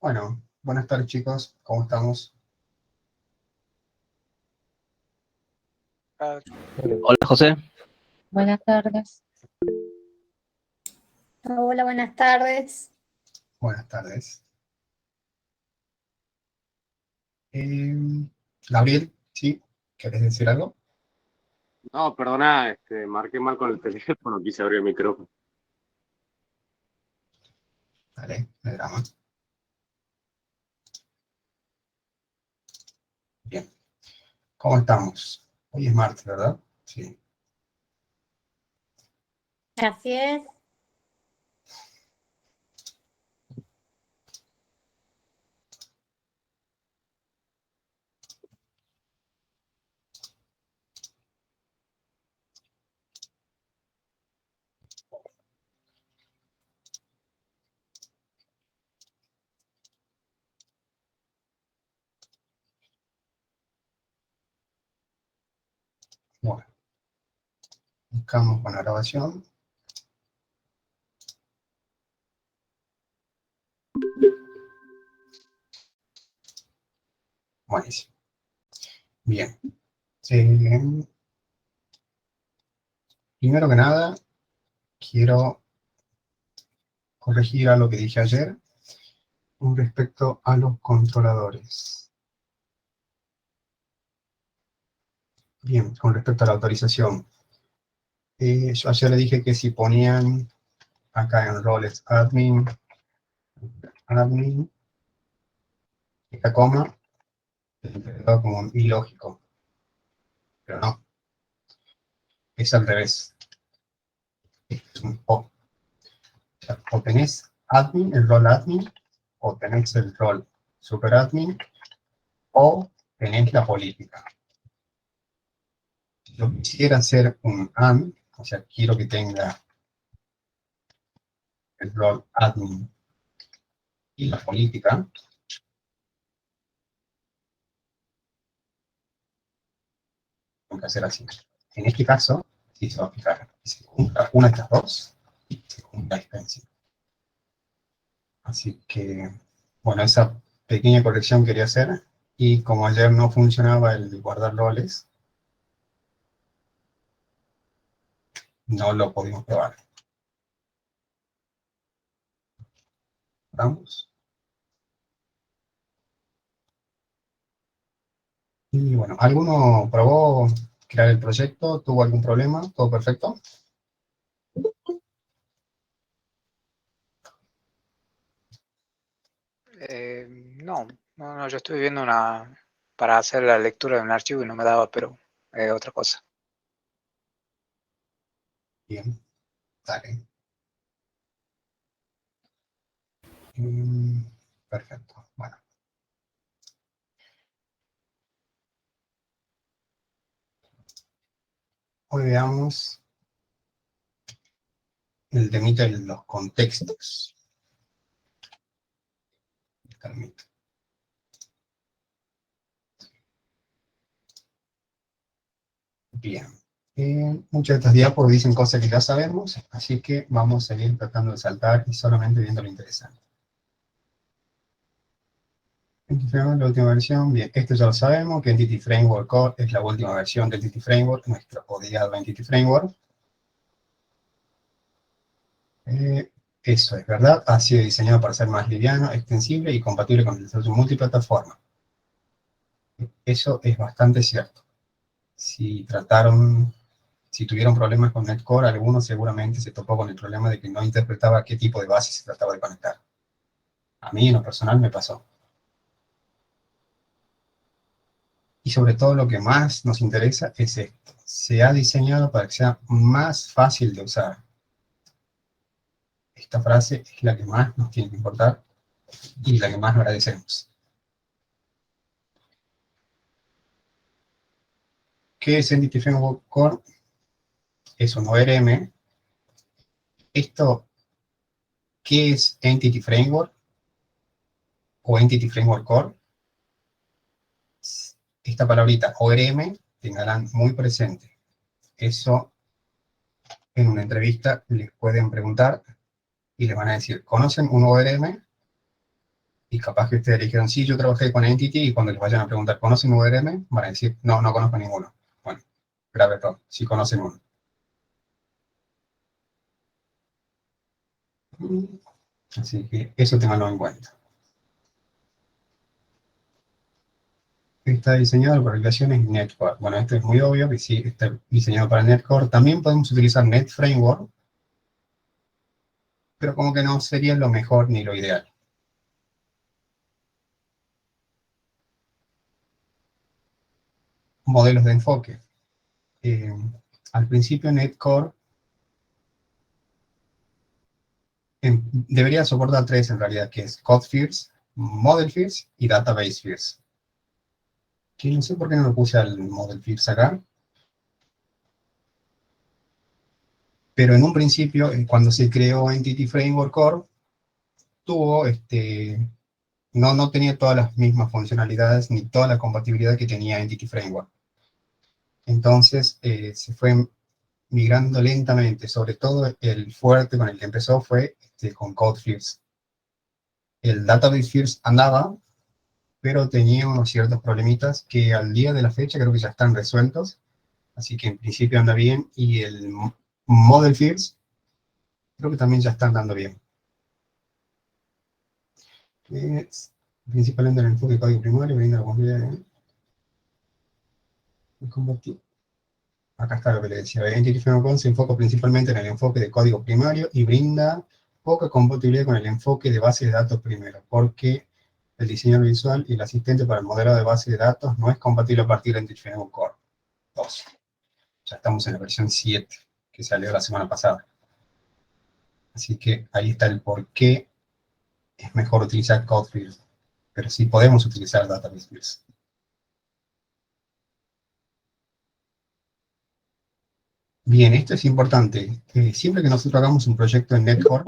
Bueno, buenas tardes chicos, ¿cómo estamos? Hola José, Buenas tardes. Hola, buenas tardes. Buenas tardes. Gabriel, ¿sí? ¿Querés decir algo? No, perdona, marqué mal con el teléfono, quise abrir el micrófono. Dale, no hay drama. Bien, ¿cómo estamos? Hoy es martes, ¿verdad? Sí. Así es. Bueno, buscamos con la grabación. Buenísimo. Bien. Primero que nada, quiero corregir algo que dije ayer con respecto a los controladores. Bien, con respecto a la autorización. Yo ayer le dije que si ponían acá en roles admin, esta coma, se interpretaba como ilógico, pero no, es al revés. Es un o. O sea, o tenés admin, el rol admin, o tenés el rol superadmin, o tenés la política. Si yo quisiera hacer un AND, o sea, quiero que tenga el rol admin y la política, tengo que hacer así. En este caso, si se va a fijar, si se junta una de estas dos, se junta esta encima. Así que, bueno, esa pequeña corrección quería hacer. Y como ayer no funcionaba el guardar roles, no lo pudimos probar. Vamos. Y bueno, ¿alguno probó crear el proyecto? ¿Tuvo algún problema? ¿Todo perfecto? no, yo estuve viendo para hacer la lectura de un archivo y no me daba, pero otra cosa. Bien, dale. Perfecto, bueno. Hoy veamos el temita de los contextos. Permito. Bien. Muchas de estas diapos dicen cosas que ya sabemos, así que vamos a ir tratando de saltar y solamente viendo lo interesante. Entity Framework, la última versión, bien, esto ya lo sabemos, que Entity Framework Core es la última versión de Entity Framework, nuestro odiado Entity Framework. Eso es verdad, ha sido diseñado para ser más liviano, extensible y compatible con el desarrollo multiplataforma. Eso es bastante cierto. Si tuvieron problemas con Netcore, algunos seguramente se topó con el problema de que no interpretaba qué tipo de base se trataba de conectar. A mí, en lo personal, me pasó. Y sobre todo lo que más nos interesa es esto. Se ha diseñado para que sea más fácil de usar. Esta frase es la que más nos tiene que importar y la que más agradecemos. ¿Qué es Entity Framework Core? Es un ORM. Esto, ¿qué es Entity Framework o Entity Framework Core? Esta palabrita ORM, tenganla muy presente. Eso en una entrevista les pueden preguntar y les van a decir, ¿conocen un ORM? Y capaz que ustedes dijeron, sí, yo trabajé con Entity, y cuando les vayan a preguntar, ¿conocen VRM? Van a decir, no, no conozco ninguno. Bueno, grave error, sí conocen uno. Así que eso tenganlo en cuenta. Está diseñado para aplicaciones NetCore. Bueno, esto es muy obvio que sí está diseñado para NetCore. También podemos utilizar NetFramework, pero como que no sería lo mejor ni lo ideal. Modelos de enfoque. Al principio NetCore debería soportar 3 en realidad, que es Code First, Model First y Database First. Que no sé por qué no lo puse al Model First acá. Pero en un principio, cuando se creó Entity Framework Core, tuvo no tenía todas las mismas funcionalidades ni toda la compatibilidad que tenía Entity Framework. Entonces se fue migrando lentamente, sobre todo el fuerte con el que empezó fue con Code First. El Database First andaba, pero tenía unos ciertos problemitas que al día de la fecha creo que ya están resueltos, así que en principio anda bien, y el Model First creo que también ya está andando bien. Principalmente en el enfoque de código primario, brinda la posibilidad de combatir. Acá está lo que le decía. Entity Framework se enfoca principalmente en el enfoque de código primario y brinda poca compatibilidad con el enfoque de base de datos primero, porque el diseño visual y el asistente para el modelado de base de datos no es compatible a partir de Entity Framework Core 2. Ya estamos en la versión 7, que salió la semana pasada. Así que ahí está el por qué es mejor utilizar Code First, pero sí podemos utilizar Database First. Bien, esto es importante. Siempre que nosotros hagamos un proyecto en NetCore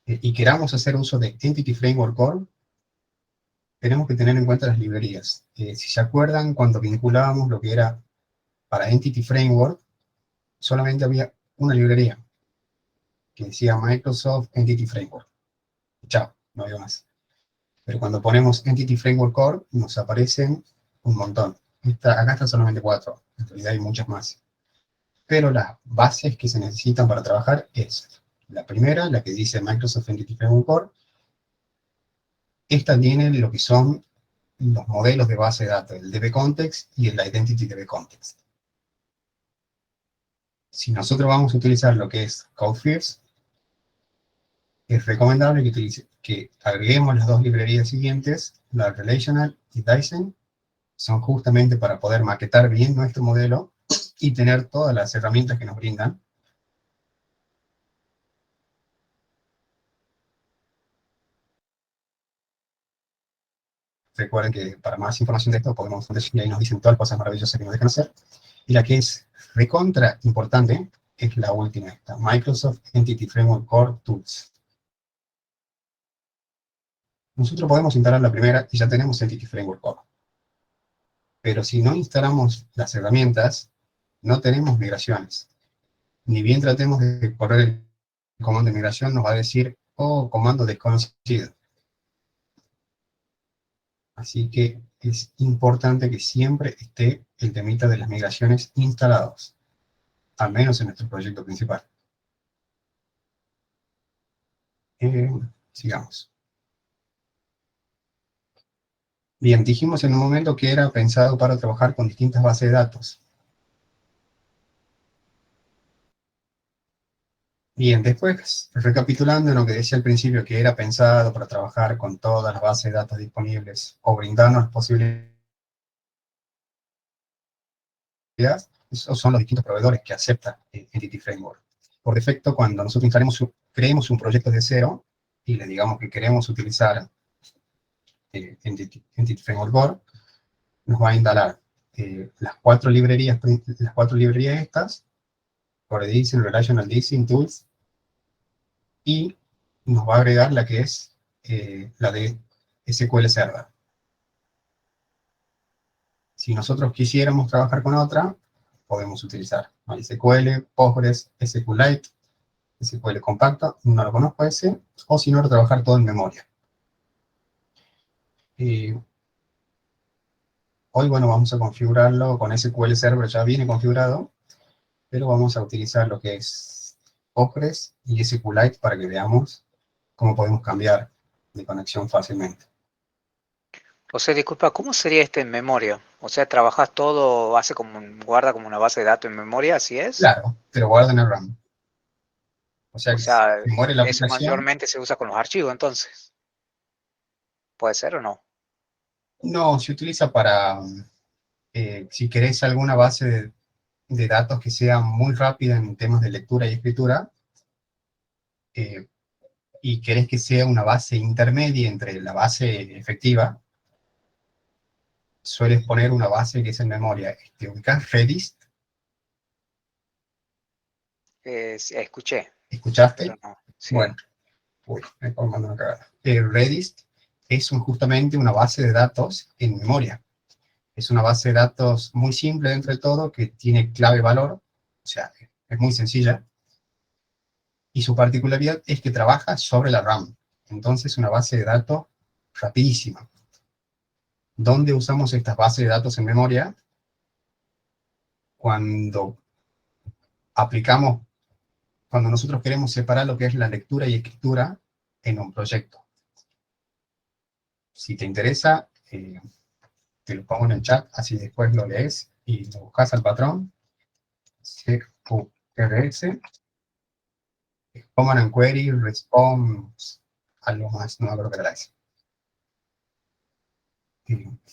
y queramos hacer uso de Entity Framework Core, tenemos que tener en cuenta las librerías. Si se acuerdan, cuando vinculábamos lo que era para Entity Framework, solamente había una librería que decía Microsoft Entity Framework. Chao, no había más. Pero cuando ponemos Entity Framework Core, nos aparecen un montón. Acá están solamente 4, en realidad hay muchas más. Pero las bases que se necesitan para trabajar es la primera, la que dice Microsoft Entity Framework Core. Esta tiene lo que son los modelos de base de datos, el DB Context y el Identity DB Context. Si nosotros vamos a utilizar lo que es Code First, es recomendable que agreguemos las dos librerías siguientes, la Relational y Dyson. Son justamente para poder maquetar bien nuestro modelo y tener todas las herramientas que nos brindan. Recuerden que para más información de esto podemos y ahí nos dicen todas las cosas maravillosas que nos dejan hacer. Y la que es recontra importante es la última, esta, Microsoft Entity Framework Core Tools. Nosotros podemos instalar la primera y ya tenemos Entity Framework Core. Pero si no instalamos las herramientas, no tenemos migraciones. Ni bien tratemos de correr el comando de migración, nos va a decir, oh, comando desconocido. Así que es importante que siempre esté el temita de las migraciones instalados, al menos en nuestro proyecto principal. Sigamos. Bien, dijimos en un momento que era pensado para trabajar con distintas bases de datos. Bien, después, recapitulando en lo que decía al principio, que era pensado para trabajar con todas las bases de datos disponibles o brindarnos posibilidades, esos son los distintos proveedores que acepta Entity Framework. Por defecto, cuando nosotros creemos un proyecto de cero y le digamos que queremos utilizar Entity Framework Core, nos va a instalar las cuatro librerías estas, Core Edition, Relational Edition, Tools, y nos va a agregar la que es la de SQL Server. Si nosotros quisiéramos trabajar con otra, podemos utilizar MySQL, Postgres, SQLite, SQL compacto, no lo conozco ese, o si no, trabajar todo en memoria. Hoy, bueno, vamos a configurarlo con SQL Server, ya viene configurado, pero vamos a utilizar lo que es Postgres y SQLite para que veamos cómo podemos cambiar de conexión fácilmente. José, disculpa, ¿cómo sería este en memoria? O sea, ¿trabajas todo, hace como guarda como una base de datos en memoria, así es? Claro, pero guarda en el RAM. O sea O que si sea, se muere la eso aplicación, mayormente se usa con los archivos, entonces. ¿Puede ser o no? no, se utiliza para, si querés alguna base de datos que sea muy rápida en temas de lectura y escritura, eh, y querés que sea una base intermedia entre la base efectiva, sueles poner una base que es en memoria. ¿Ubicás Redis? Sí, escuché, pero ¿Escuchaste? no. Sí. Bueno, uy, me estoy mandando una cagada. Redis es justamente una base de datos en memoria. Es una base de datos muy simple dentro de todo, que tiene clave valor, o sea, es muy sencilla, y su particularidad es que trabaja sobre la RAM. Entonces, una base de datos rapidísima. ¿Dónde usamos estas bases de datos en memoria? Cuando aplicamos, cuando nosotros queremos separar lo que es la lectura y escritura en un proyecto. Si te interesa, te lo pongo en el chat, así después lo lees y lo buscas al patrón. CQRS, Command and Query, Response, algo más, no me acuerdo qué era eso.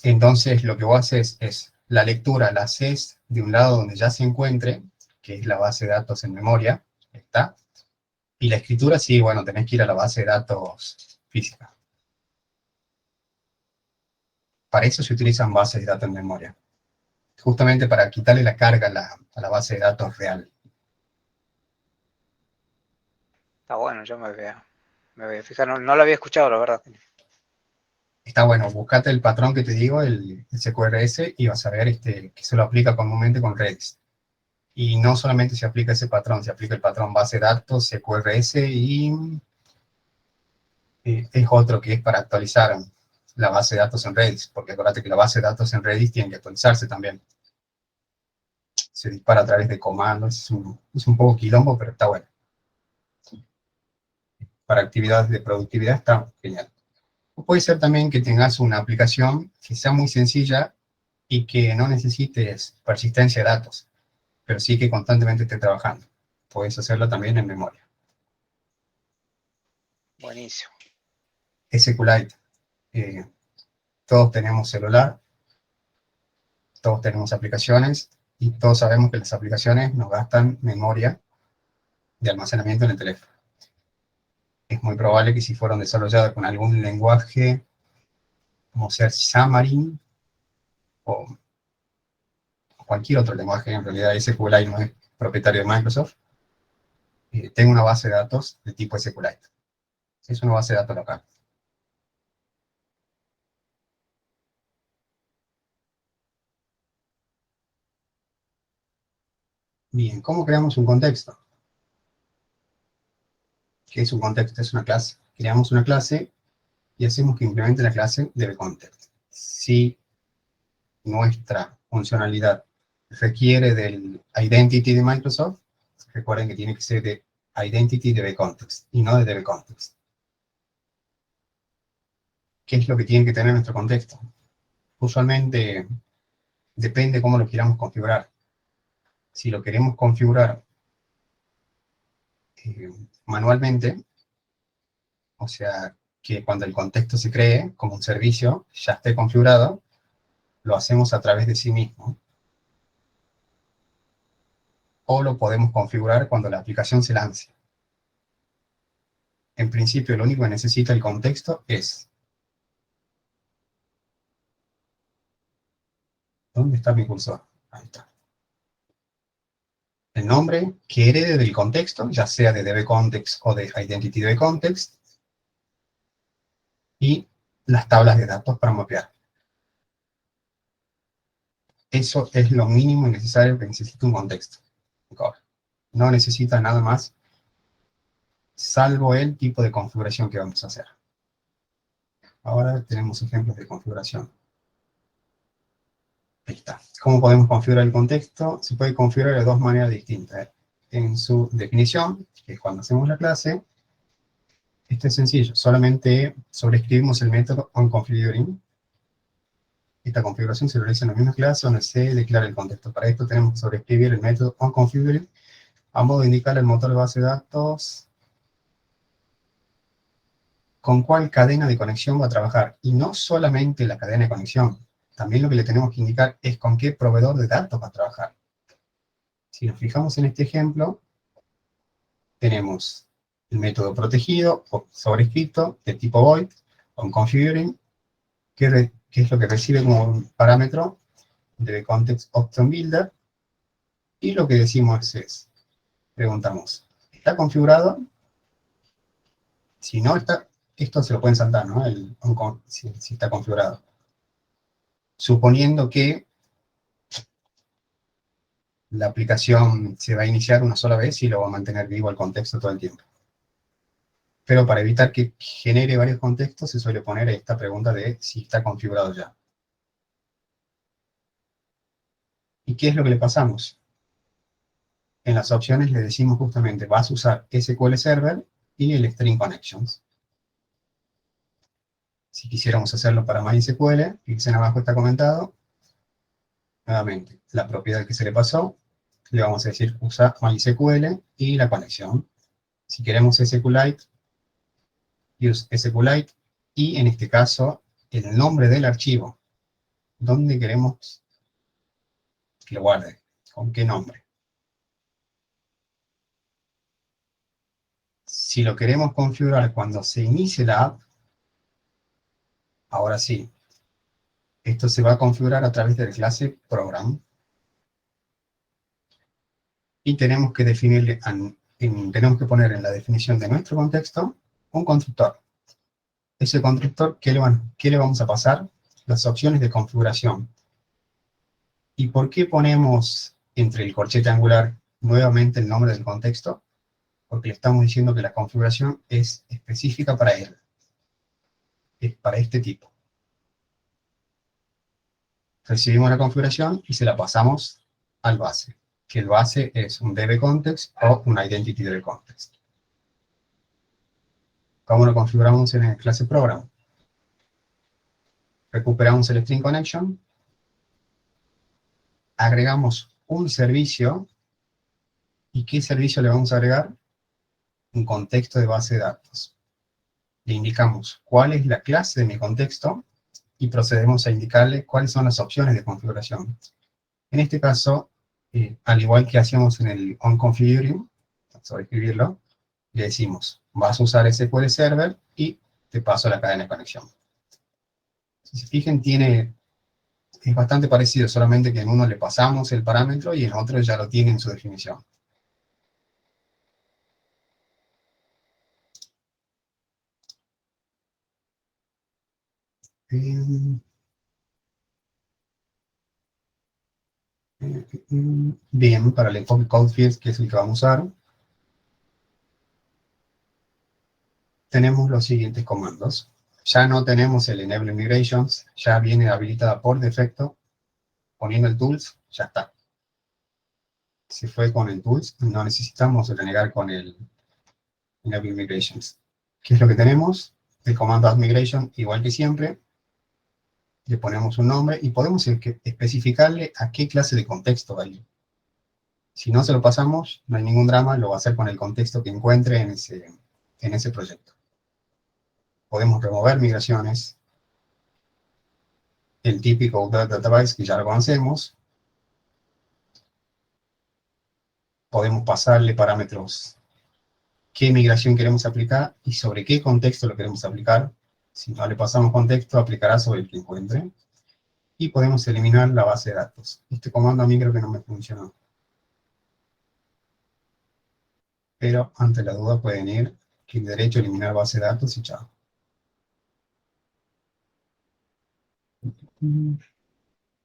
Entonces, lo que vos haces es la lectura la haces de un lado donde ya se encuentre, que es la base de datos en memoria, está. Y la escritura, sí, bueno, tenés que ir a la base de datos física. Para eso se utilizan bases de datos en memoria. Justamente para quitarle la carga a la base de datos real. Está bueno, yo me voy a fijar. No, no lo había escuchado, la verdad. Está bueno, buscate el patrón que te digo, el CQRS, y vas a ver que se lo aplica comúnmente con Redis. Y no solamente se aplica ese patrón, se aplica el patrón base de datos, CQRS, y es otro que es para actualizar la base de datos en Redis, porque acuérdate que la base de datos en Redis tiene que actualizarse también. Se dispara a través de comandos, es un poco quilombo, pero está bueno. Para actividades de productividad está genial. O puede ser también que tengas una aplicación que sea muy sencilla y que no necesites persistencia de datos, pero sí que constantemente esté trabajando. Puedes hacerlo también en memoria. Buenísimo. SQLite. Todos tenemos celular, todos tenemos aplicaciones, y todos sabemos que las aplicaciones nos gastan memoria de almacenamiento en el teléfono. Es muy probable que si fueron desarrolladas con algún lenguaje, como sea Xamarin, o cualquier otro lenguaje, en realidad SQLite no es propietario de Microsoft, tenga una base de datos de tipo SQLite. Es una base de datos local. Bien, ¿cómo creamos un contexto? ¿Qué es un contexto? Es una clase. Creamos una clase y hacemos que implemente la clase DBContext. Si nuestra funcionalidad requiere del identity de Microsoft, recuerden que tiene que ser de identity DBContext y no de DBContext. ¿Qué es lo que tiene que tener nuestro contexto? Usualmente depende cómo lo queramos configurar. Si lo queremos configurar manualmente, o sea, que cuando el contexto se cree como un servicio, ya esté configurado, lo hacemos a través de sí mismo. O lo podemos configurar cuando la aplicación se lance. En principio, lo único que necesita el contexto es... ¿Dónde está mi cursor? Ahí está. El nombre que herede del contexto, ya sea de DBContext o de Identity DBContext, y las tablas de datos para mapear. Eso es lo mínimo y necesario que necesita un contexto. No necesita nada más salvo el tipo de configuración que vamos a hacer. Ahora tenemos ejemplos de configuración. Ahí está. ¿Cómo podemos configurar el contexto? Se puede configurar de dos maneras distintas. En su definición, que es cuando hacemos la clase, esto es sencillo. Solamente sobreescribimos el método onConfiguring. Esta configuración se realiza en la misma clase donde se declara el contexto. Para esto tenemos que sobreescribir el método onConfiguring a modo de indicar al motor de base de datos con cuál cadena de conexión va a trabajar. Y no solamente la cadena de conexión. También lo que le tenemos que indicar es con qué proveedor de datos va a trabajar. Si nos fijamos en este ejemplo, tenemos el método protegido o sobrescrito de tipo void, onConfiguring, que es lo que recibe como un parámetro de context option builder, y lo que decimos es, preguntamos, ¿está configurado? Si no está, esto se lo pueden saltar, ¿no? Si está configurado. Suponiendo que la aplicación se va a iniciar una sola vez y lo va a mantener vivo el contexto todo el tiempo. Pero para evitar que genere varios contextos, se suele poner esta pregunta de si está configurado ya. ¿Y qué es lo que le pasamos? En las opciones le decimos justamente, vas a usar SQL Server y el String Connections. Si quisiéramos hacerlo para MySQL, fíjense abajo está comentado, nuevamente, la propiedad que se le pasó, le vamos a decir usa MySQL y la conexión. Si queremos SQLite, use SQLite, y en este caso, el nombre del archivo, donde queremos que lo guarde, con qué nombre. Si lo queremos configurar cuando se inicie la app, ahora sí, esto se va a configurar a través de la clase Program. Y tenemos que definirle, tenemos que poner en la definición de nuestro contexto un constructor. Ese constructor, ¿qué le vamos a pasar? Las opciones de configuración. ¿Y por qué ponemos entre el corchete angular nuevamente el nombre del contexto? Porque le estamos diciendo que la configuración es específica para él. Es para este tipo. Recibimos la configuración y se la pasamos al base. Que el base es un DBContext o un Identity DBContext. ¿Cómo lo configuramos en la clase Program? Recuperamos el String Connection, agregamos un servicio, ¿y qué servicio le vamos a agregar? Un contexto de base de datos. Le indicamos cuál es la clase de mi contexto y procedemos a indicarle cuáles son las opciones de configuración. En este caso, al igual que hacíamos en el onConfiguring, vamos a escribirlo, le decimos, vas a usar SQL Server y te paso la cadena de conexión. Si se fijan, es bastante parecido, solamente que en uno le pasamos el parámetro y en otro ya lo tiene en su definición. Bien, para el enfoque CodeFields, que es el que vamos a usar, tenemos los siguientes comandos. Ya no tenemos el Enable Migrations, ya viene habilitada por defecto. Poniendo el Tools, ya está. Se fue con el Tools, no necesitamos renegar con el Enable Migrations. ¿Qué es lo que tenemos? El comando add migration, igual que siempre. Le ponemos un nombre y podemos especificarle a qué clase de contexto va a ir. Si no se lo pasamos, no hay ningún drama, lo va a hacer con el contexto que encuentre en ese proyecto. Podemos remover migraciones, el típico database que ya lo conocemos. Podemos pasarle parámetros, qué migración queremos aplicar y sobre qué contexto lo queremos aplicar. Si no le pasamos contexto, aplicará sobre el que encuentre. Y podemos eliminar la base de datos. Este comando a mí creo que no me funcionó. Pero ante la duda pueden ir clic derecho, eliminar base de datos y chao.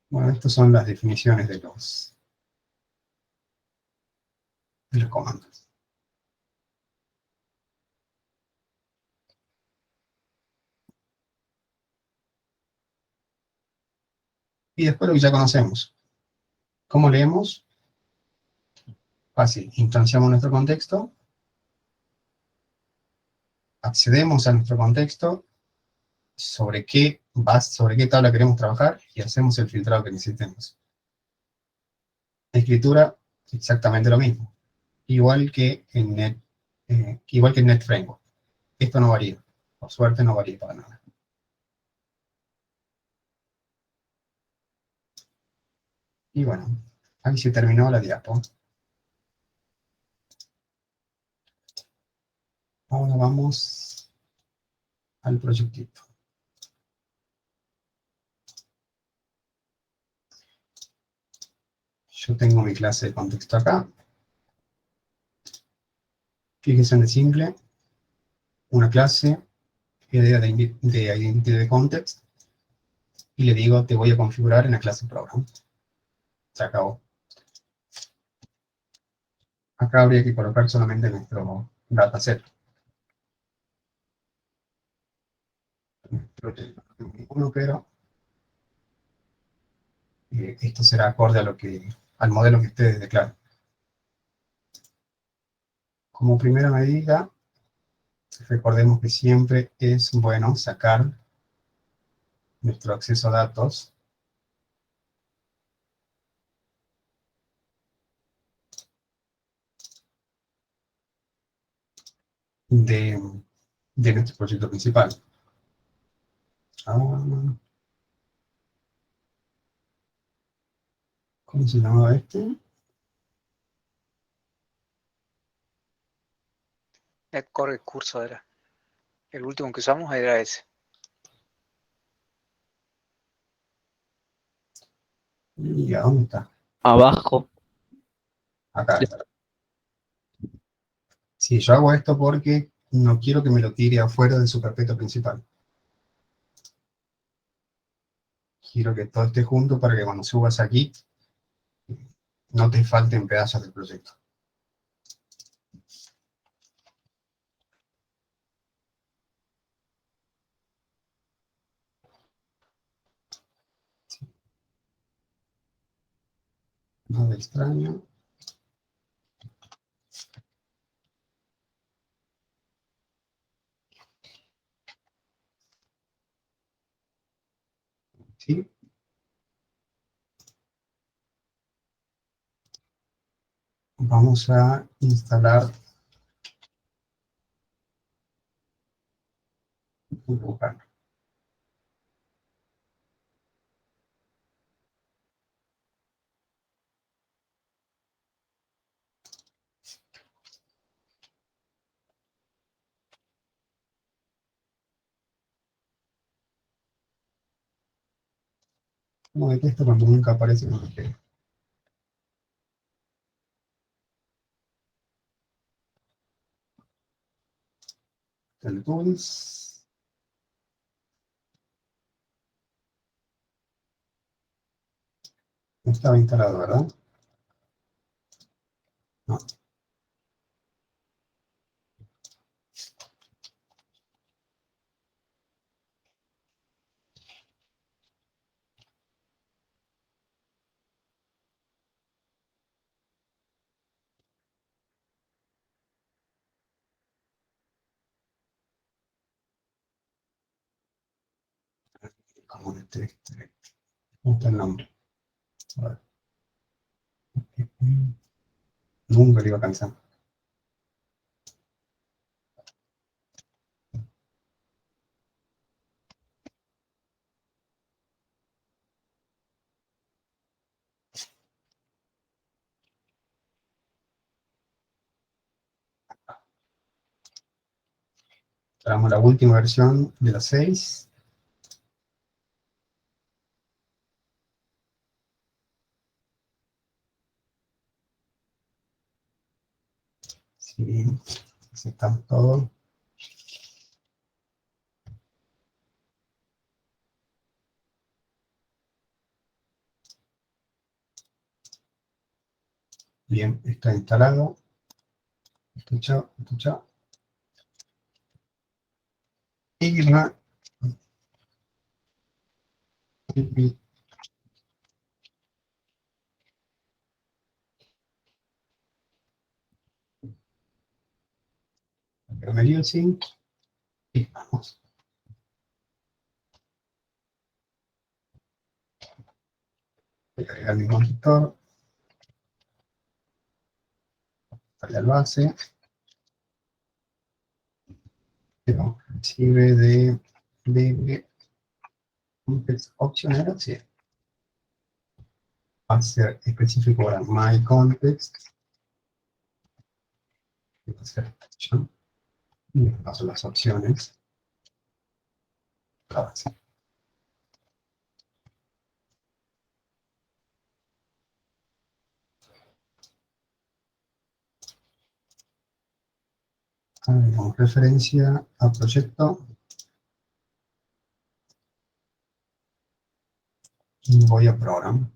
Bueno, estas son las definiciones de los comandos. Y después lo que ya conocemos. ¿Cómo leemos? Fácil. Instanciamos nuestro contexto, accedemos a nuestro contexto, sobre qué tabla queremos trabajar y hacemos el filtrado que necesitemos. Escritura, exactamente lo mismo. Igual que en Net Framework. Esto no varía. Por suerte no varía para nada. Y bueno, ahí se terminó la diapo. Ahora vamos al proyectito. Yo tengo mi clase de contexto acá. Fíjense en el simple. Una clase, idea de identity de context. Y le digo, te voy a configurar en la clase program. Se acabó. Acá habría que colocar solamente nuestro dataset. Pero esto será acorde al modelo que ustedes declaren. Como primera medida, recordemos que siempre es bueno sacar nuestro acceso a datos de nuestro proyecto principal. ¿Cómo se llamaba este? NetCore curso era. El último que usamos era ese. ¿Y a dónde está? Abajo. Acá está. Sí, yo hago esto porque no quiero que me lo tire afuera de su carpeta principal. Quiero que todo esté junto para que cuando subas aquí no te falten pedazos del proyecto. Nada extraño. ¿Sí? Vamos a instalar un local. Como detesto cuando nunca aparece en el que el tools. No estaba instalado, ¿verdad? No. Como ¿cómo está el nombre? A ver. Nunca lo iba a cansar. Traemos la última versión de la 6. Sí, aceptamos todo. Bien, está instalado. Escuchado. Y medio sync y vamos. Voy a agregar mi monitor, para el base, pero sirve de context option, ¿era? Sí. Va a ser específico para my context. Va a ser option. Y paso las opciones. La base. Agregamos referencia a proyecto. Y voy a program.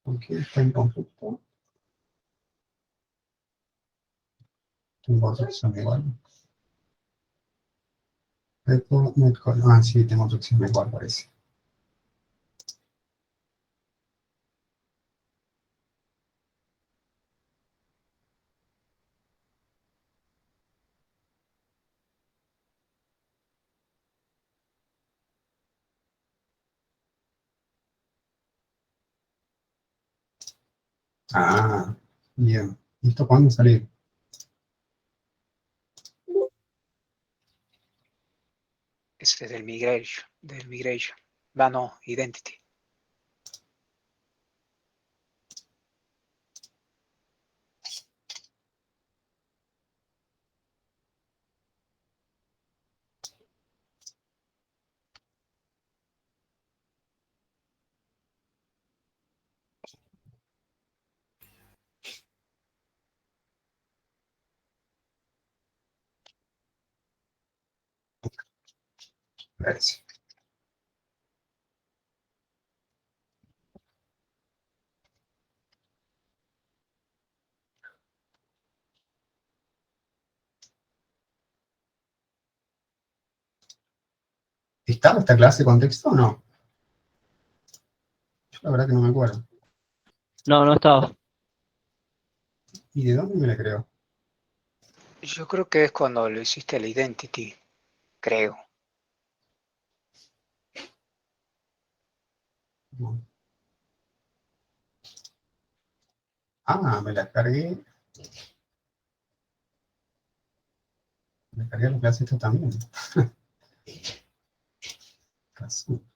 Ok, está en conflicto. Tengo otra opción igual. Repo, netcode. Ah, sí, tengo otra opción igual, parece. Ah, bien. ¿Listo? ¿Cuándo salir? Ese es del migration. Del migration. Va, no, identity. Parece. ¿Estaba esta clase de contexto o no? Yo la verdad que no me acuerdo. No, no estaba. ¿Y de dónde me la creo? Yo creo que es cuando lo hiciste el identity, creo. No. Ah, me la cargué. Me cargué la clase esta también. Razón.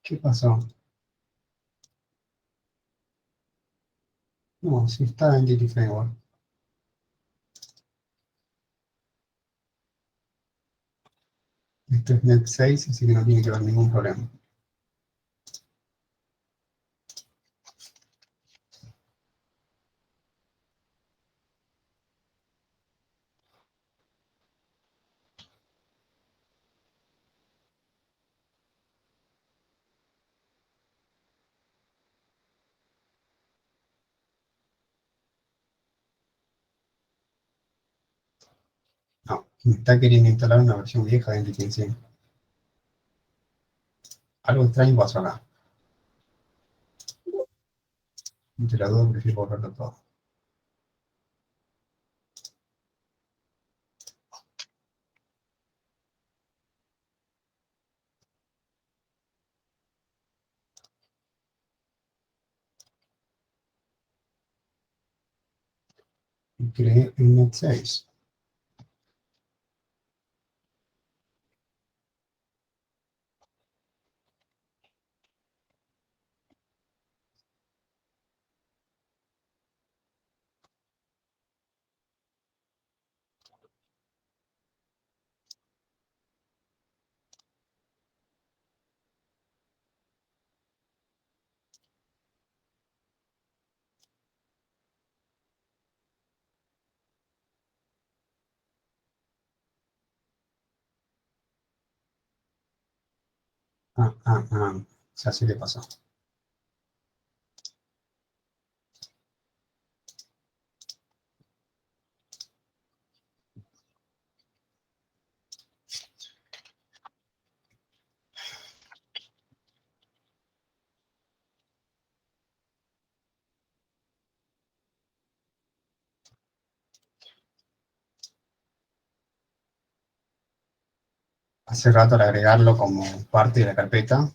¿Qué pasó? No, sí está en Entity Framework. Esto es Net 6, así que no tiene que haber ningún problema. No, me está queriendo instalar una versión vieja de Entity Encima. Algo extraño pasó acá. Entre las dos prefiero borrarlo todo. Y creé el Net 6. Ya sé qué pasó. Hace rato al agregarlo como parte de la carpeta,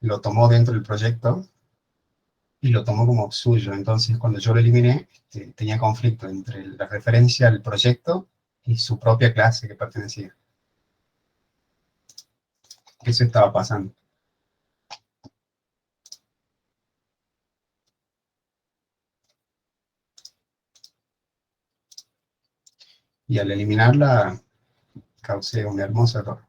lo tomó dentro del proyecto y lo tomó como suyo. Entonces, cuando yo lo eliminé, tenía conflicto entre la referencia al proyecto y su propia clase que pertenecía. Eso estaba pasando. Y al eliminarla, causé un hermoso error.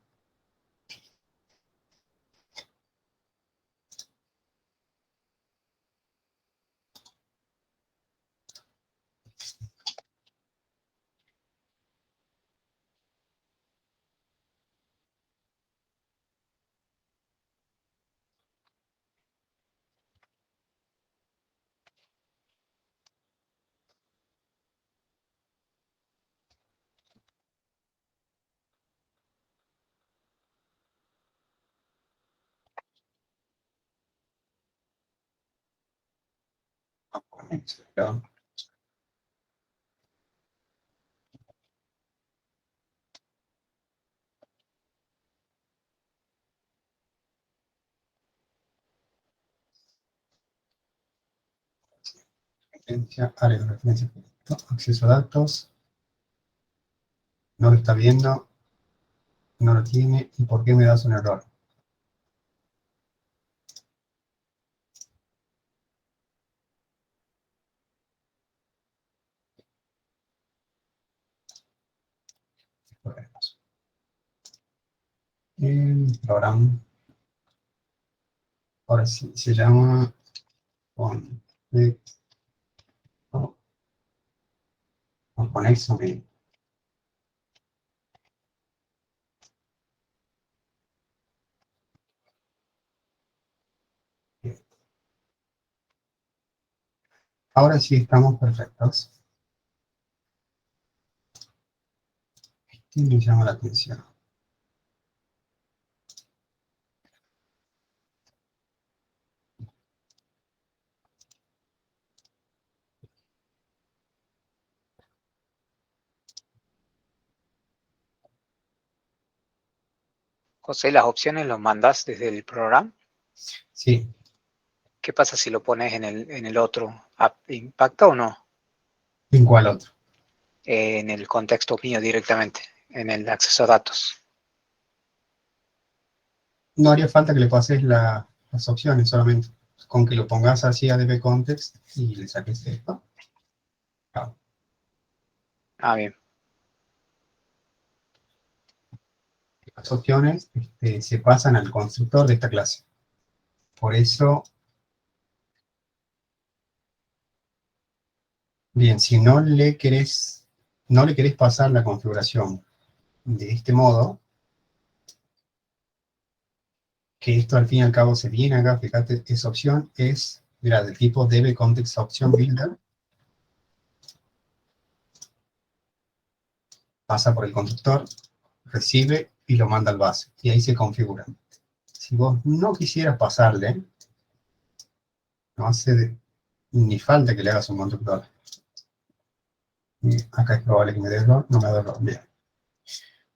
Pero, área de referencia, acceso a datos, no lo está viendo, no lo tiene, ¿y por qué me das un error? El programa, ahora sí, se llama Conexo. Ahora sí estamos perfectos. Este me llama la atención. José, las opciones los mandas desde el programa. Sí, ¿Qué pasa si lo pones en el otro? ¿Impacta o no? ¿en cuál otro? En el contexto mío directamente, en el acceso a datos. No haría falta que le pases las opciones solamente. Con que lo pongas así a DB context y le saques esto. Claro. Ah, bien. Las opciones se pasan al constructor de esta clase. Por eso, bien, si no le querés pasar la configuración de este modo, que esto al fin y al cabo se viene acá, fíjate, esa opción es, mira, del tipo DB context option builder, pasa por el constructor, recibe y lo manda al base. Y ahí se configura. Si vos no quisieras pasarle, no hace ni falta que le hagas un constructor. Y acá es probable que me dé error, no me da error. Bien.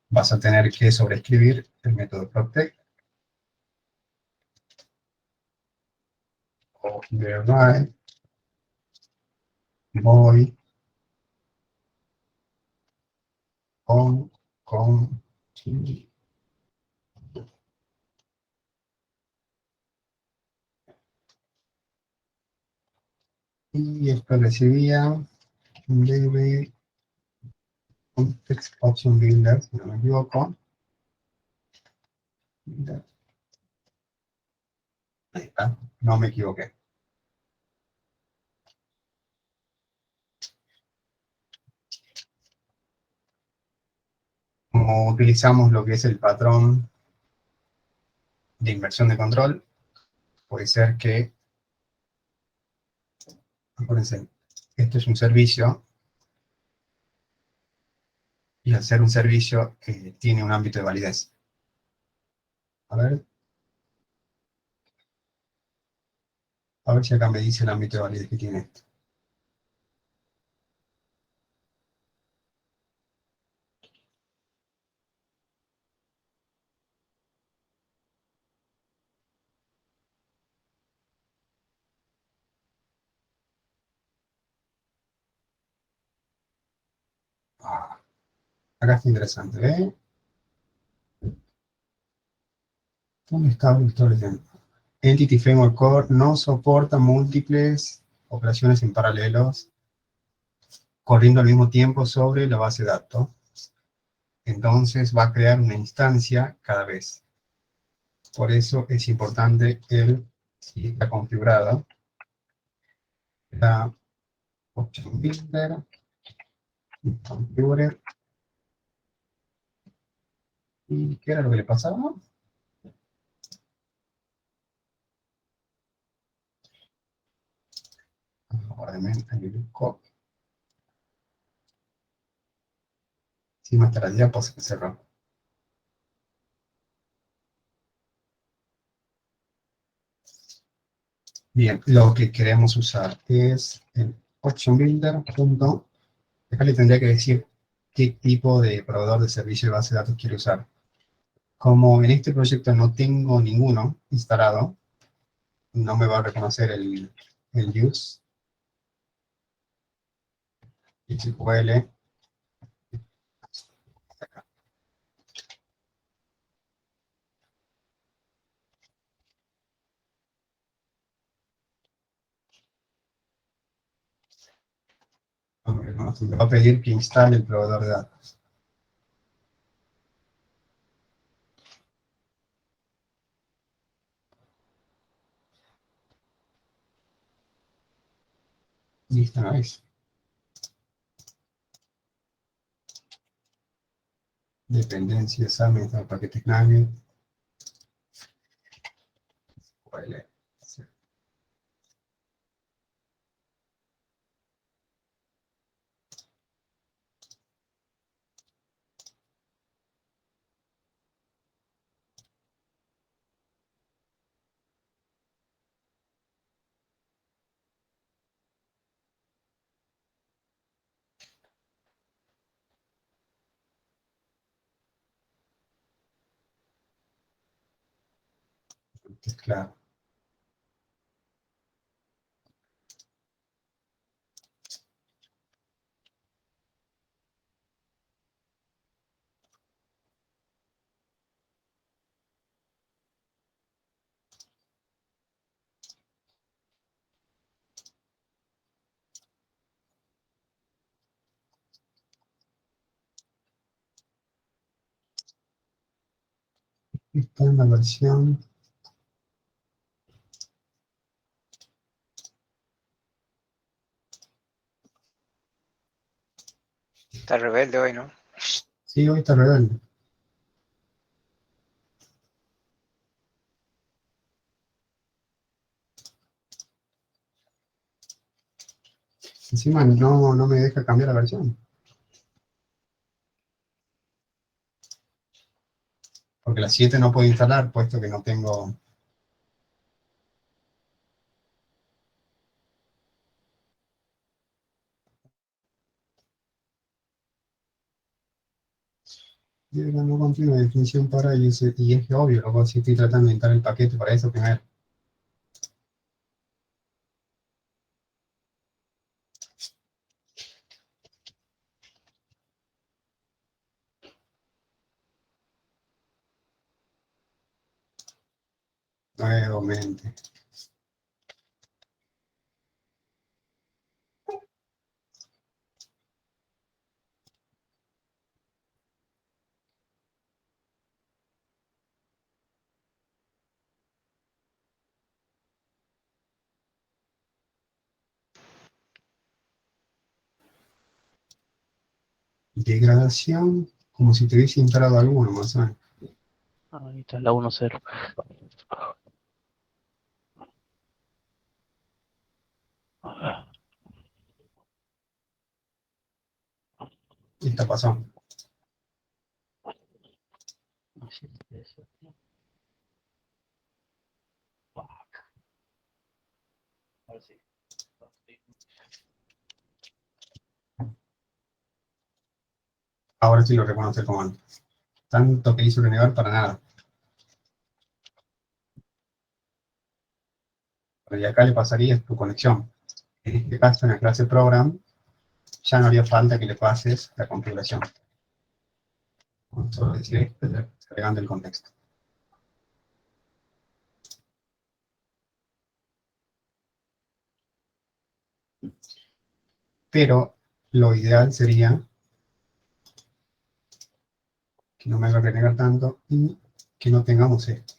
Vas a tener que sobreescribir el método protect o override void con y esto recibía un DB context option builder, si no me equivoco. Ahí está, no me equivoqué. Como utilizamos lo que es el patrón de inversión de control puede ser que, acuérdense, esto es un servicio, y al ser un servicio tiene un ámbito de validez. A ver si acá me dice el ámbito de validez que tiene esto. Ah, acá está interesante, ¿eh? ¿Dónde está lo que estoy leyendo? Entity Framework Core no soporta múltiples operaciones en paralelos corriendo al mismo tiempo sobre la base de datos. Entonces va a crear una instancia cada vez. Por eso es importante si está configurado, la option builder, configure, ¿y qué era lo que le pasaba? Guárdeme, ahí busco. Si muestra la diapo, se cerró. Bien, lo que queremos usar es el option builder. Acá le tendría que decir qué tipo de proveedor de servicio de base de datos quiere usar. Como en este proyecto no tengo ninguno instalado, no me va a reconocer el use, SQL. No me reconoce, me va a pedir que instale el proveedor de datos. Listo, ¿no es? Dependencias, administrador de paquetes NAND, SQL. Claro. Está en la versión. Está rebelde hoy, ¿no? Sí, hoy está rebelde. Encima no me deja cambiar la versión. Porque la 7 no puedo instalar, puesto que no tengo. No contiene definición para ellos, y es que obvio, luego si estoy tratando de instalar el paquete para eso primero. Nuevamente. Degradación, como si te hubiese instalado alguno más o menos. Ahí está la 1.0. Listo, pasó. Ahora sí lo reconoce el comando. Tanto que hizo renegar para nada. Pero ya acá le pasaría tu conexión. En este caso, en la clase program, ya no haría falta que le pases la configuración. Solo decir esto, agregando el contexto. Pero lo ideal sería que no me haga renegar tanto y que no tengamos esto.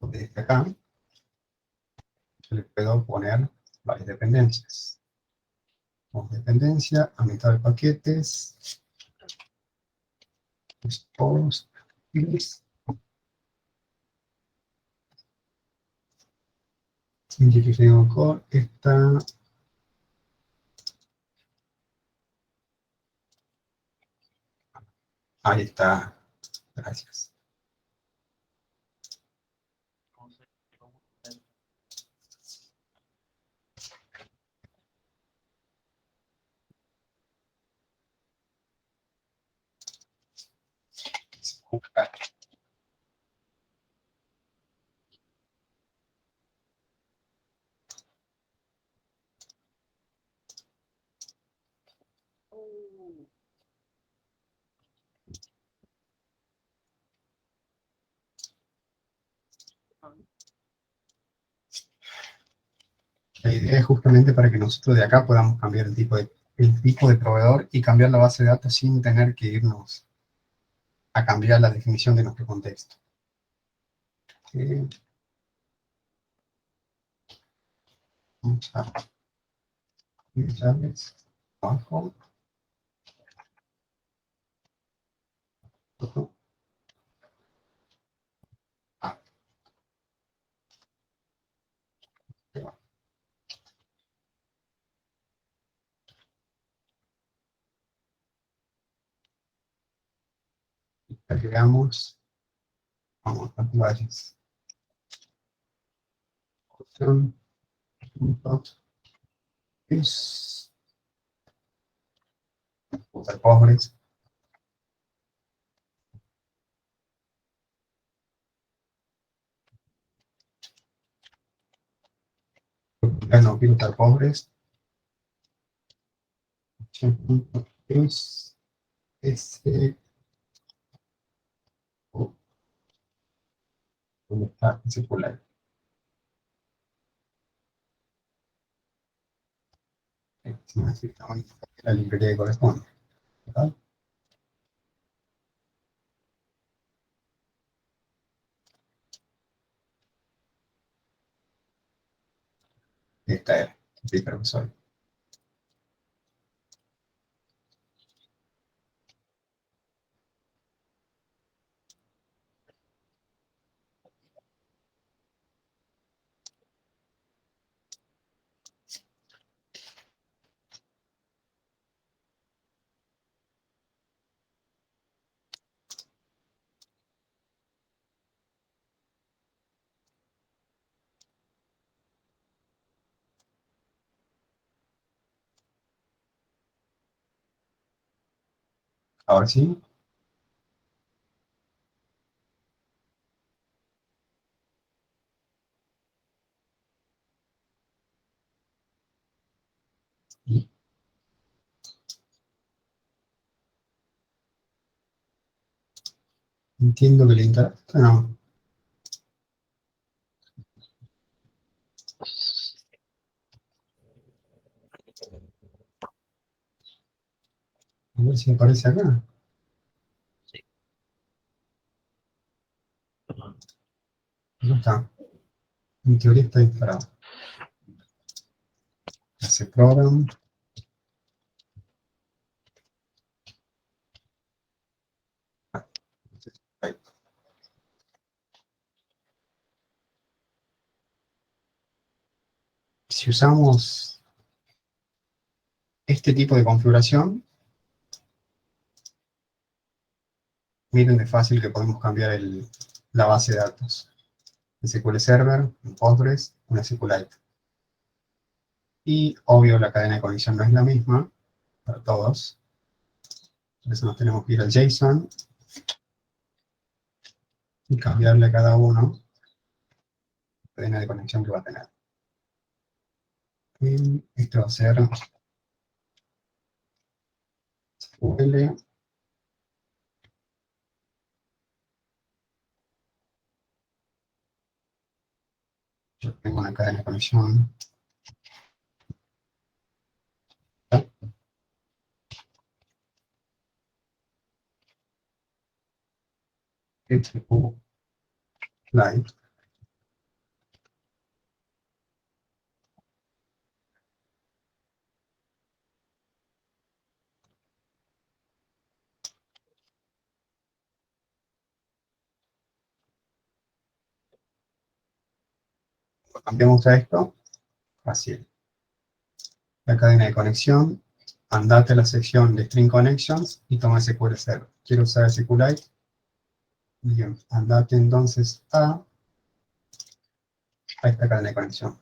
Desde acá, yo le puedo poner varias dependencias. Como dependencia, aumentar paquetes, post, fields, simplificación core, esta, ahí está, gracias. La idea es justamente para que nosotros de acá podamos cambiar el tipo de proveedor y cambiar la base de datos sin tener que irnos a cambiar la definición de nuestro contexto. Vamos a llaves abajo. Agregamos, vamos a varias. Opción, input, is, usar pobres. No quiero usar pobres. Is, ese, ¿dónde está? Circular. La librería que corresponde. ¿Verdad? Esta era, sí, profesor. Ahora sí. Entiendo que le interesa. No. A ver si aparece acá. No está. En teoría está disparado. Hace program. Ahí. si usamos este tipo de configuración, miren de fácil que podemos cambiar la base de datos. Un SQL Server, un Postgres, una SQLite. Y obvio la cadena de conexión no es la misma para todos. Por eso nos tenemos que ir al JSON y cambiarle a cada uno la cadena de conexión que va a tener. Y esto va a ser SQL. Yo tengo una cadena de conexión. SQLite. Cambiamos a esto, fácil. La cadena de conexión, andate a la sección de String Connections y toma SQL Server. Quiero usar SQLite. Bien, andate entonces a esta cadena de conexión.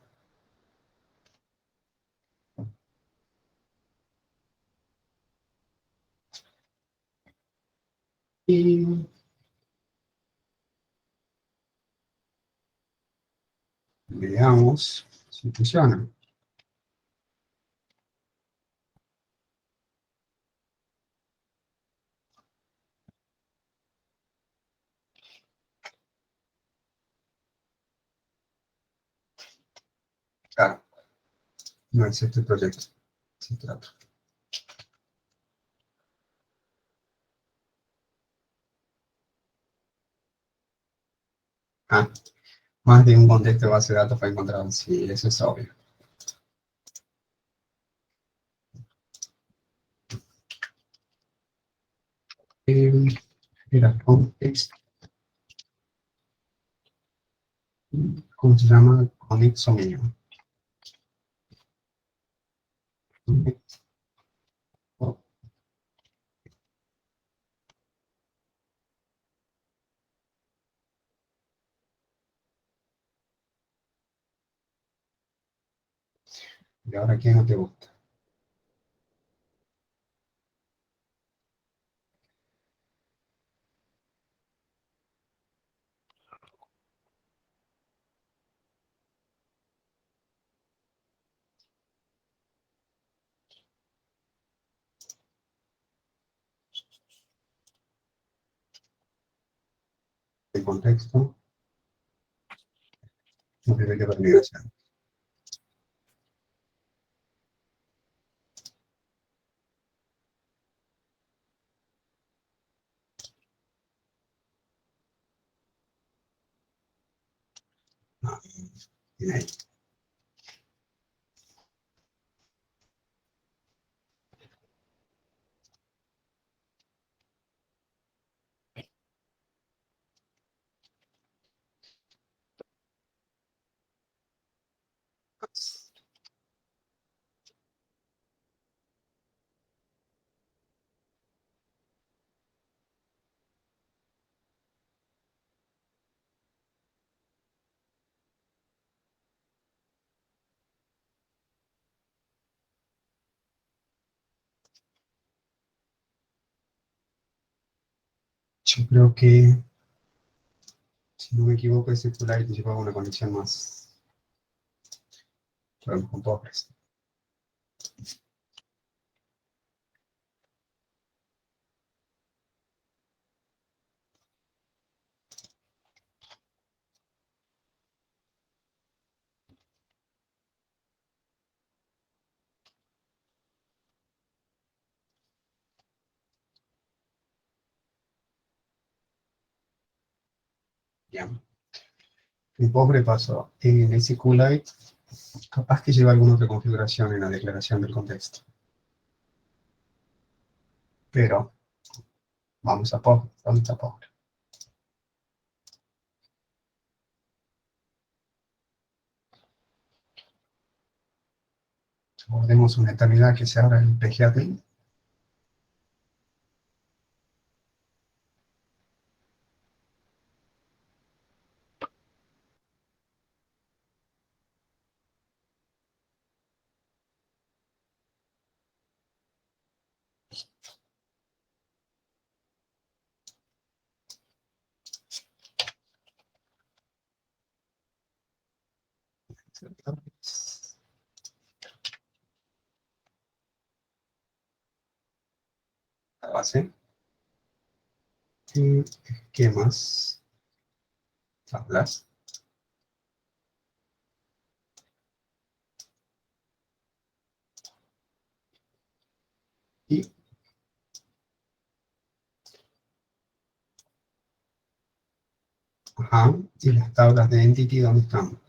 Y veamos si funciona. Claro, no es este proyecto. Se trata. Ah, más de un contexto de base de datos para encontrar. Sí, eso es obvio. Era context. ¿Cómo se llama? Conexo mío. Y ahora, ¿qué no te gusta? El contexto. No debería haber migración. No, bien ahí. Yo creo que, si no me equivoco, ese SQLite llevaba una conexión más. Con Postgres. Bien. El pobre paso en SQLite, capaz que lleva alguna otra configuración en la declaración del contexto. Pero vamos a Postgres. ¿Dónde está Postgres? Guardemos una eternidad que se abra el PGAT. La base. Y esquemas. Tablas. Y ajá, y las tablas de entity, ¿dónde están?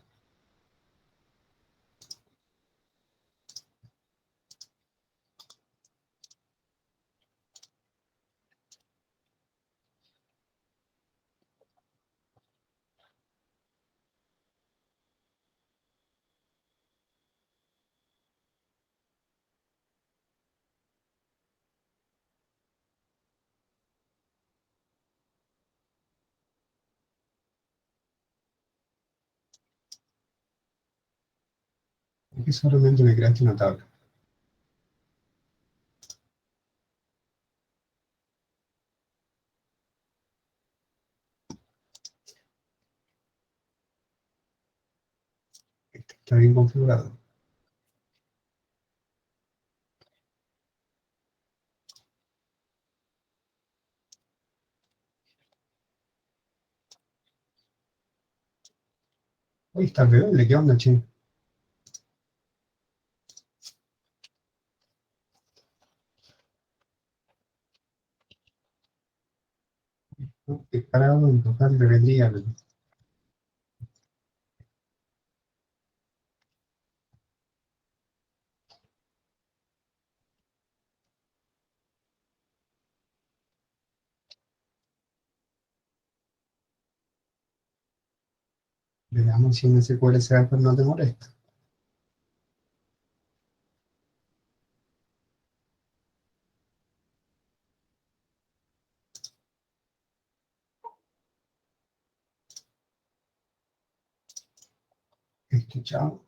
Aquí solamente me creaste una tabla. Este está bien configurado. Hoy está rebelde, ¿qué onda, che? ¿No? Disparado en total rebeldía. Veamos si en SQL Server no te molesta. Chao.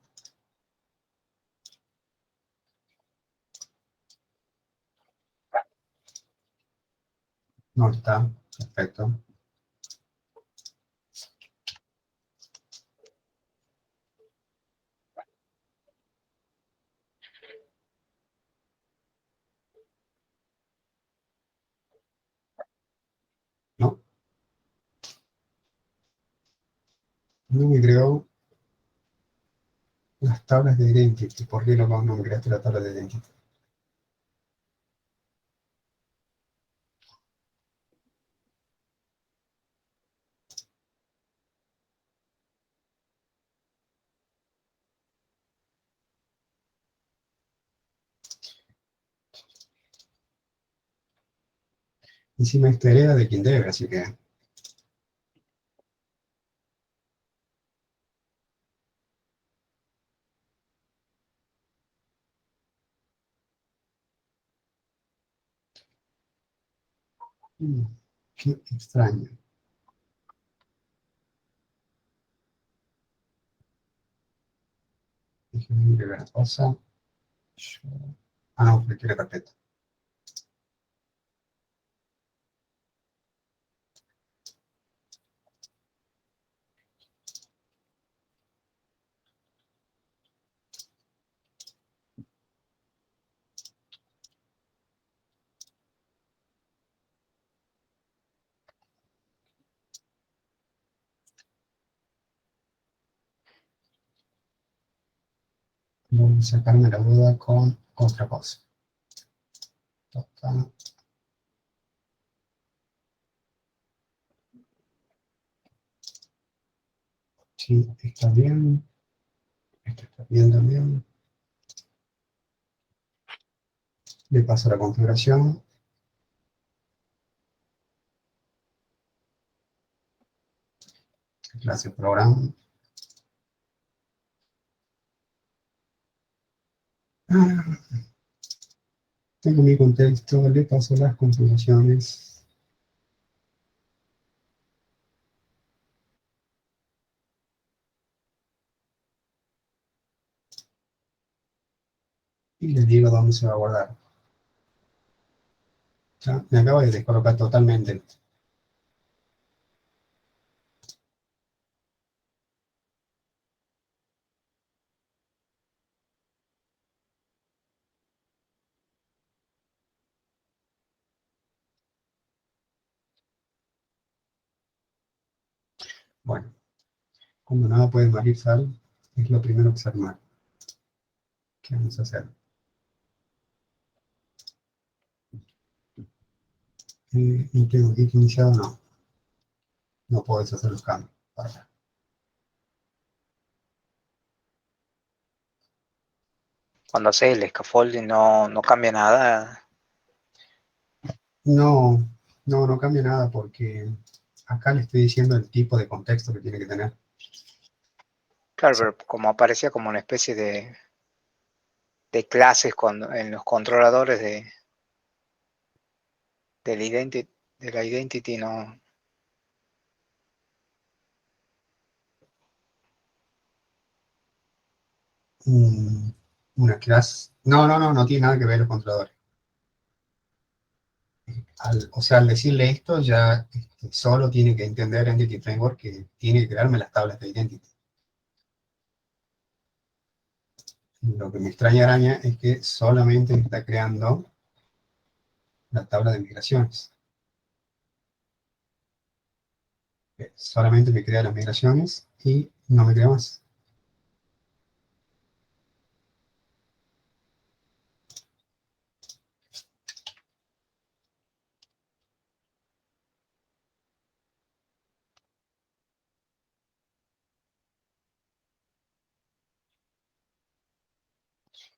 No está. Perfecto. No. No me creó las tablas de identity. ¿Por qué no me creaste la tabla de identity? Encima esta hereda de quien debe, así que... qué extraño. Déjame ver una cosa. Ah, no, requiere carpeta. Voy a sacarme la duda con otra cosa. Total. Sí, está bien. Esto está bien también. Le paso la configuración. Clase program. Tengo mi contexto, le paso las configuraciones. Y les digo dónde se va a guardar. Ya, me acabo de descolocar totalmente. Bueno, como nada puede morir sal, es lo primero que se arma. ¿Qué vamos a hacer? Y tengo que iniciado, no. No puedo deshacer los cambios. Para. Cuando haces el scaffolding no cambia nada. No, no cambia nada porque acá le estoy diciendo el tipo de contexto que tiene que tener. Claro, pero como aparecía como una especie de clases en los controladores de la identity, no. Una clase. No tiene nada que ver los controladores. O sea, al decirle esto, ya solo tiene que entender Entity Framework que tiene que crearme las tablas de identity. Lo que me extraña araña es que solamente me está creando la tabla de migraciones. Solamente me crea las migraciones y no me crea más.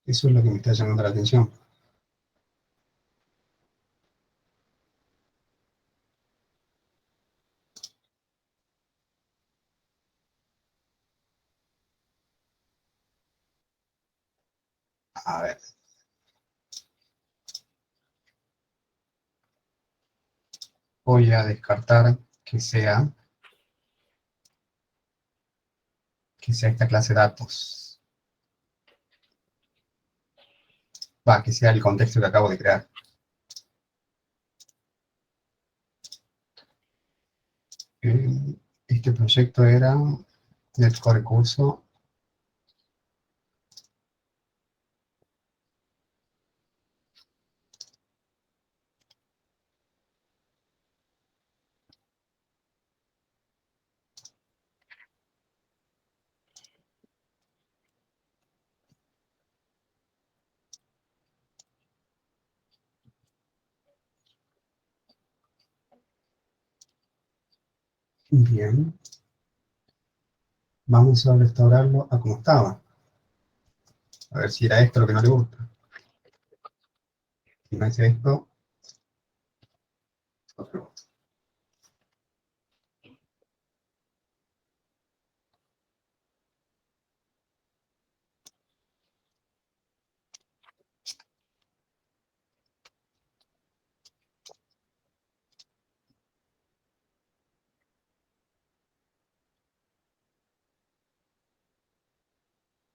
Eso es lo que me está llamando la atención. A ver. Voy a descartar que sea esta clase de datos. Que sea el contexto que acabo de crear. Este proyecto era Netcore curso. Bien. Vamos a restaurarlo a como estaba. A ver si era esto lo que no le gusta. Si no es esto, es otro.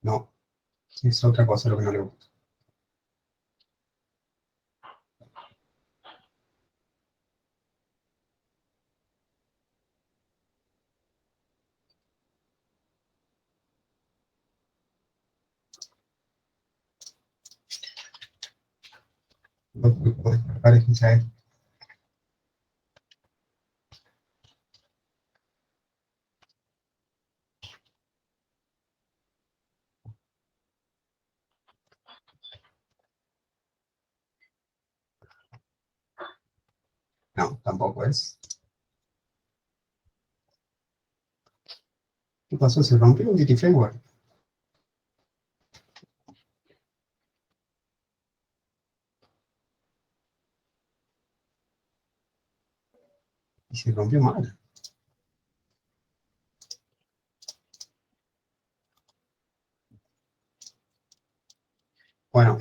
No, es otra cosa lo que no le gusta. Lo que puedes tratar es quizá esto. No, tampoco es. ¿Qué pasó? Se rompió Entity Framework. Y se rompió mal. Bueno,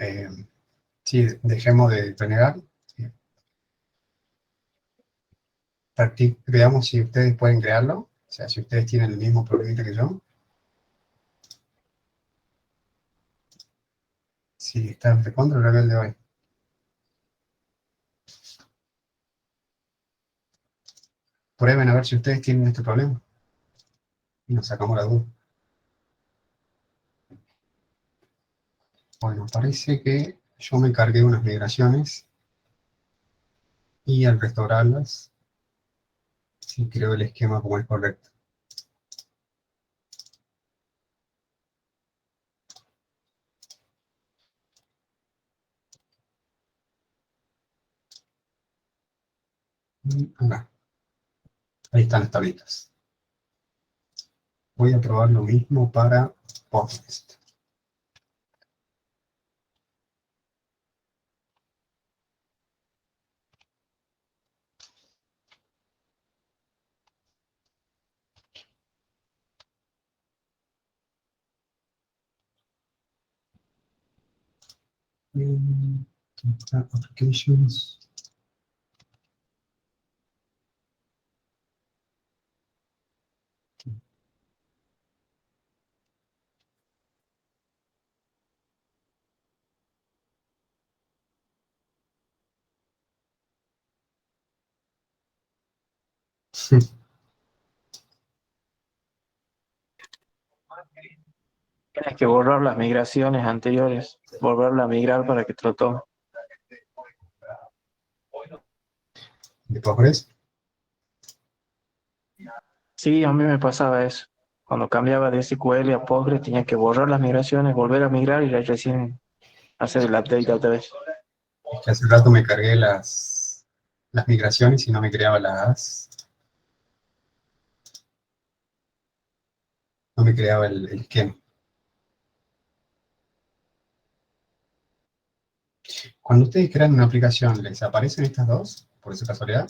Sí, dejemos de renegar. Veamos si ustedes pueden crearlo. O sea, si ustedes tienen el mismo problema que yo. Sí, está recontra rebelde hoy. Prueben a ver si ustedes tienen este problema. Y nos sacamos la duda. Bueno, parece que yo me cargué unas migraciones y al restaurarlas, sí creo el esquema como es correcto. Acá, ahí están las tablitas. Voy a probar lo mismo para Postgres. Applications. Tienes que borrar las migraciones anteriores, volverla a migrar para que te lo tome. De Postgres. Sí, a mí me pasaba eso. Cuando cambiaba de SQL a Postgres tenía que borrar las migraciones, volver a migrar y recién hacer el update otra vez. Es que hace rato me cargué las migraciones y no me creaba no me creaba el esquema. Cuando ustedes crean una aplicación, ¿les aparecen estas dos, por esa casualidad?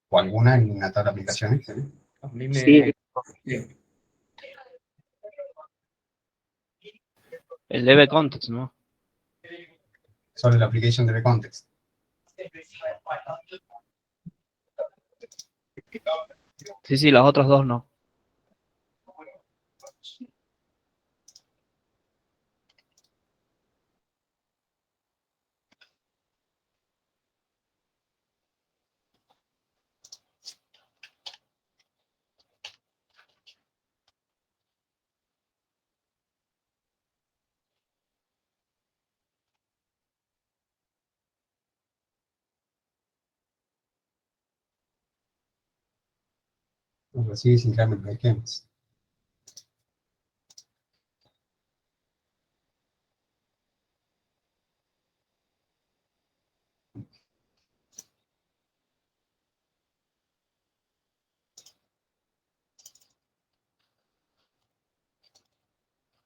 ¿O alguna en una tabla de aplicaciones? A mí me... Sí, El DB context, ¿no? Solo la application de context. Sí, las otras dos no. Los recibe sin crearme los esquemas.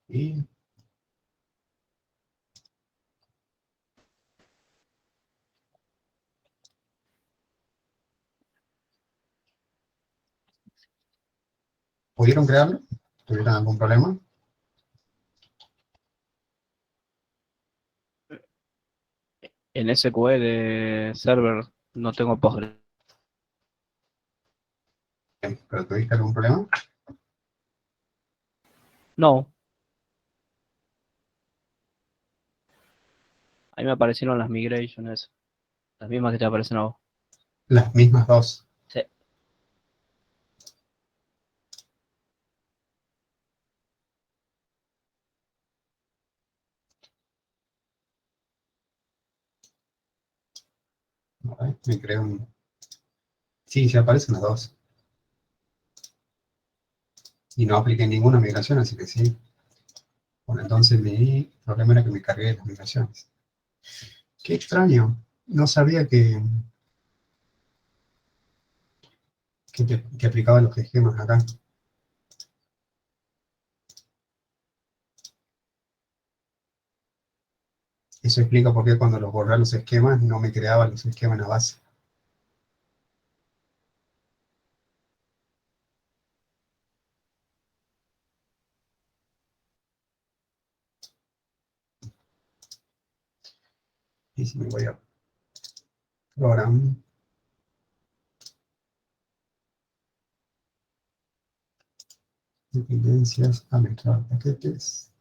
Y ¿pudieron crearlo? ¿Tuvieron algún problema? En SQL Server no tengo Postgres. ¿Pero tuviste algún problema? No. Ahí me aparecieron las migrations, las mismas que te aparecen a vos. Las mismas dos. Sí. A ver, me creo un... Sí, se aparecen las dos. Y no apliqué ninguna migración, así que sí. Bueno, entonces mi problema era que me cargué las migraciones. Qué extraño. No sabía que aplicaba los esquemas acá. Eso explica por qué cuando los borré los esquemas no me creaban los esquemas en la base. Y si me voy a Program, dependencias, administrar paquetes.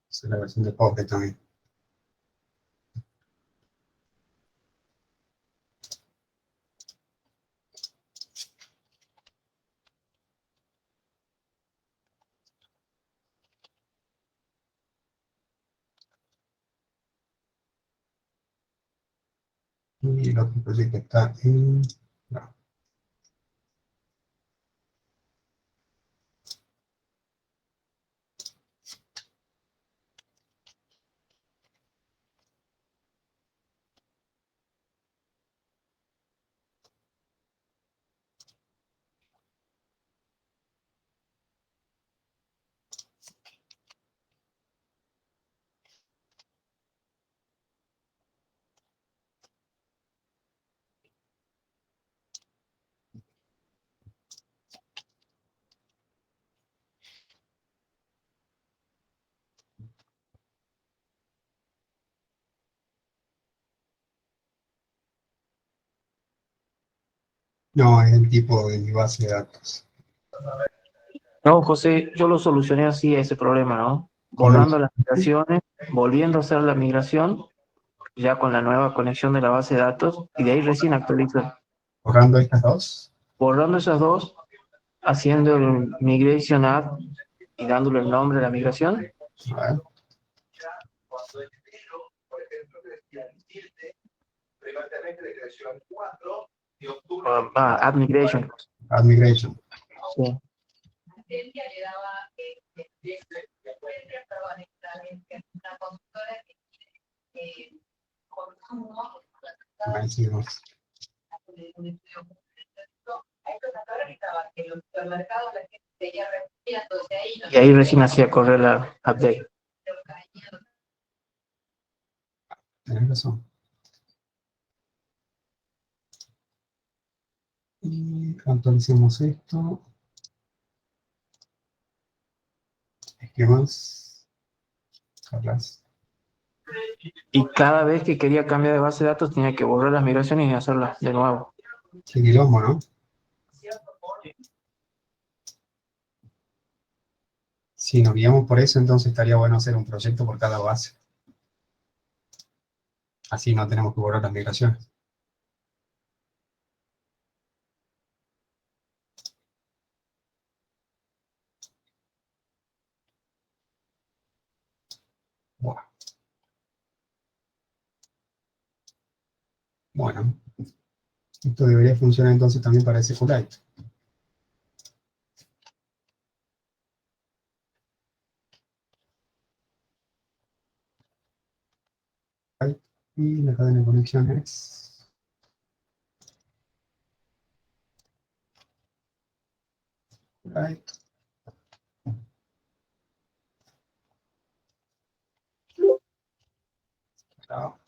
Esa es la versión de Pocket también. Y el otro proyecto está en... no. No, es el tipo de mi base de datos. No, José, yo lo solucioné así ese problema, ¿no? ¿Cómo? Borrando las migraciones, volviendo a hacer la migración, ya con la nueva conexión de la base de datos, y de ahí recién actualizo. Borrando estas dos. Borrando esas dos, haciendo el migration add y dándole el nombre de la migración. A ver. Add migration. Add migration. Sí. Ahí seguimos. Y ahí recién hacía correr la update. Tienes razón. Y actualicemos esto. Esquemas. Carlas. Y cada vez que quería cambiar de base de datos tenía que borrar las migraciones y hacerlas de nuevo. Qué quilombo, ¿no? Si nos guiamos por eso, entonces estaría bueno hacer un proyecto por cada base. Así no tenemos que borrar las migraciones. Buah. Bueno, esto debería funcionar entonces también para SQLite. Y la cadena de conexiones. Right. Chao.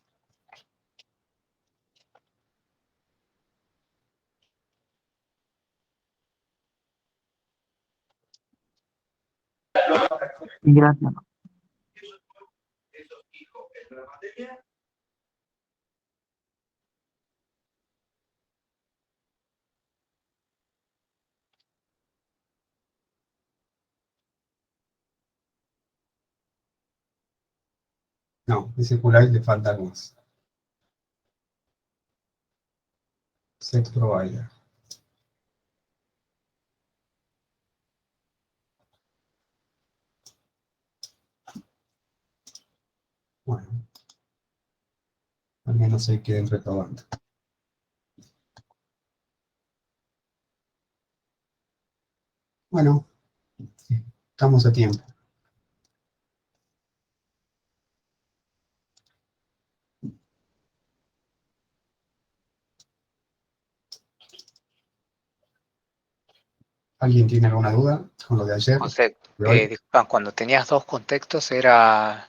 Gracias. No, SQLite le falta algo más. Set provider. Bueno, al menos hay que ir reprobando. Bueno, estamos a tiempo. ¿Alguien tiene alguna duda con lo de ayer? José, ¿De hoy? disculpa, cuando tenías dos contextos era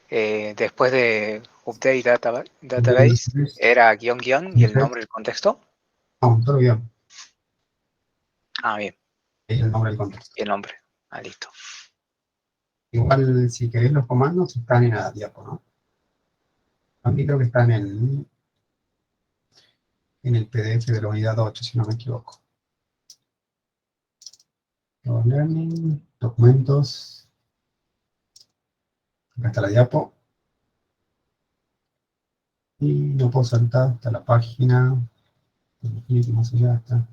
después de update database, era guión guión y el nombre del contexto. No, solo guión. Ah, bien, Es el nombre del contexto. y el nombre. Ah, listo. Igual, si queréis los comandos, están en la diapo, ¿no? A mí creo que están en el PDF de la unidad 8, si no me equivoco. Learning, documentos. Acá está la diapo. Y no puedo saltar hasta la página. Infinity más allá está.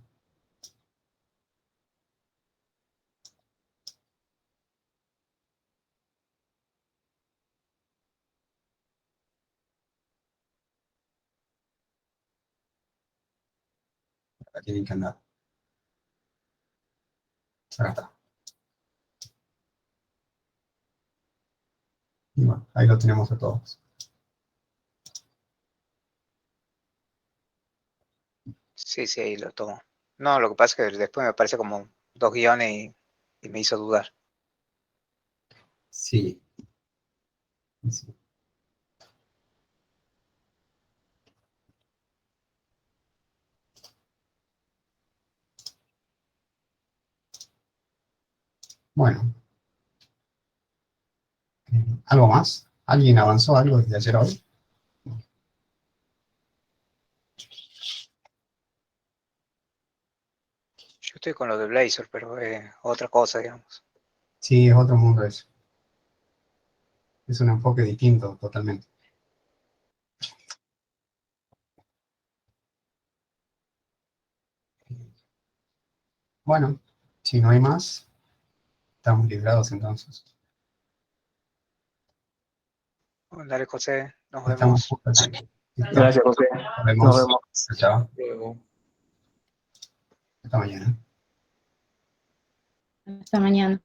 Acá tienen que andar. Acá está. Y bueno, ahí lo tenemos a todos. Sí, sí, ahí lo tomo. No, lo que pasa es que después me aparece como dos guiones y me hizo dudar. Sí. Sí. Bueno. ¿Algo más? ¿Alguien avanzó algo desde ayer a hoy? Yo estoy con lo de Blazor, pero es otra cosa, digamos. Sí, es otro mundo eso. Es un enfoque distinto totalmente. Bueno, si no hay más, estamos librados entonces. Dale, José, nos Estamos vemos. justo a tiempo. ¿Listo? Gracias, José. Nos vemos. Nos vemos. Chao. Luego. Hasta mañana. Hasta mañana.